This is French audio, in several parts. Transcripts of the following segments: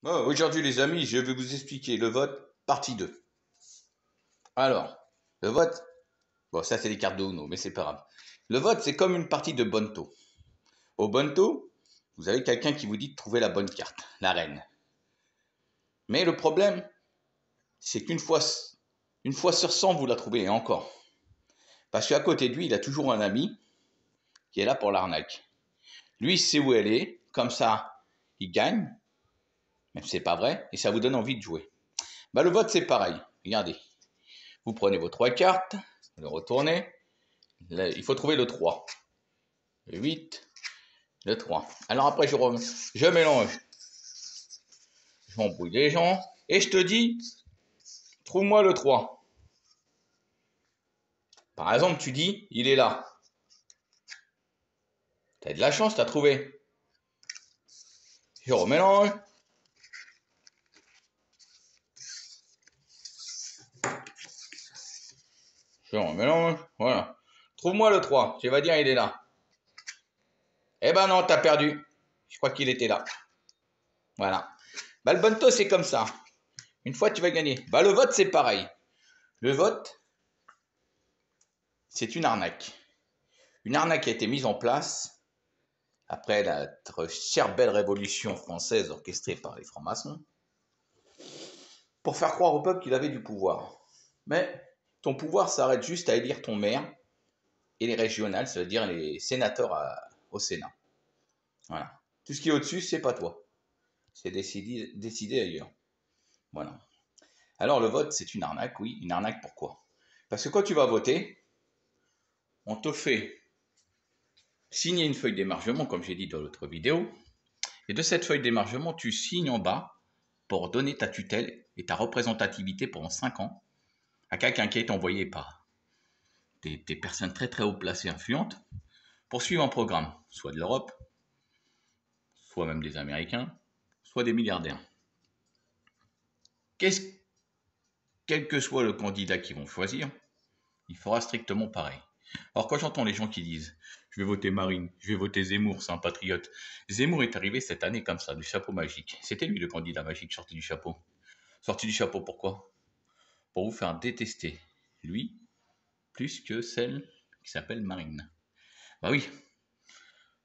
Bon, aujourd'hui les amis, je vais vous expliquer le vote, partie 2. Alors, le vote, bon ça c'est les cartes de Uno, mais c'est pas grave. Le vote c'est comme une partie de Bonto. Au Bonto, vous avez quelqu'un qui vous dit de trouver la bonne carte, la reine. Mais le problème, c'est une fois sur 100 vous la trouvez, et encore. Parce qu'à côté de lui, il a toujours un ami qui est là pour l'arnaque. Lui, il sait où elle est, comme ça, il gagne, même si c'est pas vrai, et ça vous donne envie de jouer. Bah le vote c'est pareil, regardez. Vous prenez vos 3 cartes, vous les retournez. Là, il faut trouver le 3. Le 8, le 3. Alors après, je mélange. Je m'embrouille les gens. Et je te dis, trouve-moi le 3. Par exemple, tu dis, il est là. T'as de la chance, t'as trouvé. Je remélange. Je remélange. Voilà. Trouve-moi le 3. Tu vas dire, il est là. Eh ben non, t'as perdu. Je crois qu'il était là. Voilà. Bah, le bonto, c'est comme ça. Une fois, tu vas gagner. Bah, le vote, c'est pareil. Le vote, c'est une arnaque. Une arnaque qui a été mise en place après la chère belle révolution française orchestrée par les francs-maçons, pour faire croire au peuple qu'il avait du pouvoir. Mais ton pouvoir s'arrête juste à élire ton maire et les régionales, c'est-à-dire les sénateurs au Sénat. Voilà. Tout ce qui est au-dessus, c'est pas toi. C'est décidé ailleurs. Voilà. Alors le vote, c'est une arnaque, oui. Une arnaque pourquoi? Parce que quand tu vas voter, on te fait signer une feuille d'émargement, comme j'ai dit dans l'autre vidéo, et de cette feuille d'émargement, tu signes en bas pour donner ta tutelle et ta représentativité pendant 5 ans à quelqu'un qui est envoyé par des personnes très très haut placées, influentes, pour suivre un programme, soit de l'Europe, soit même des Américains, soit des milliardaires. Quel que soit le candidat qu'ils vont choisir, il fera strictement pareil. Alors quand j'entends les gens qui disent « je vais voter Marine, je vais voter Zemmour, c'est un patriote », Zemmour est arrivé cette année comme ça, du chapeau magique. C'était lui le candidat magique sorti du chapeau. Sorti du chapeau pourquoi? Pour vous faire détester lui plus que celle qui s'appelle Marine. Bah oui,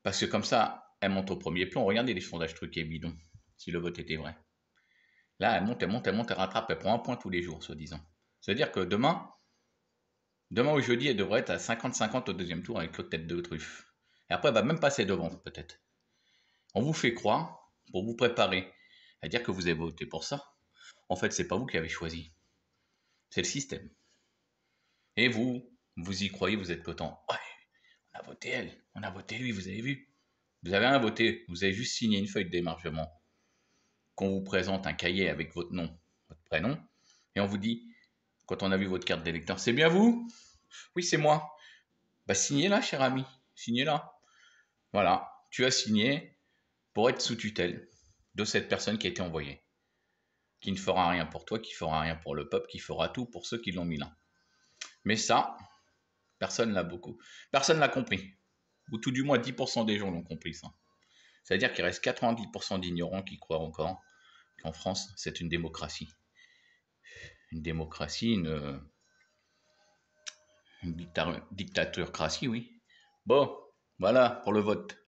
parce que comme ça, elle monte au premier plan. Regardez les sondages truqués bidons, si le vote était vrai. Là, elle monte, elle monte, elle monte, elle rattrape, elle prend un point tous les jours, soi-disant. C'est-à-dire que demain ou jeudi, elle devrait être à 50-50 au deuxième tour avec l'autre tête de truffe. Et après, elle va même passer devant, peut-être. On vous fait croire, pour vous préparer à dire que vous avez voté pour ça. En fait, c'est pas vous qui avez choisi. C'est le système. Et vous y croyez, vous êtes content. Ouais, on a voté elle, on a voté lui, vous avez vu. Vous avez rien voté, vous avez juste signé une feuille de démarchement. Qu'on vous présente un cahier avec votre nom, votre prénom, et on vous dit, quand on a vu votre carte d'électeur, c'est bien vous? Oui, c'est moi. Bah signez-la, cher ami, signez-la. Voilà, tu as signé pour être sous tutelle de cette personne qui a été envoyée, qui ne fera rien pour toi, qui fera rien pour le peuple, qui fera tout pour ceux qui l'ont mis là. Mais ça, personne l'a beaucoup. Personne l'a compris. Ou tout du moins 10% des gens l'ont compris ça. C'est-à-dire qu'il reste 90% d'ignorants qui croient encore qu'en France, c'est une démocratie. Une démocratie, une dictaturcratie, oui. Bon, voilà pour le vote.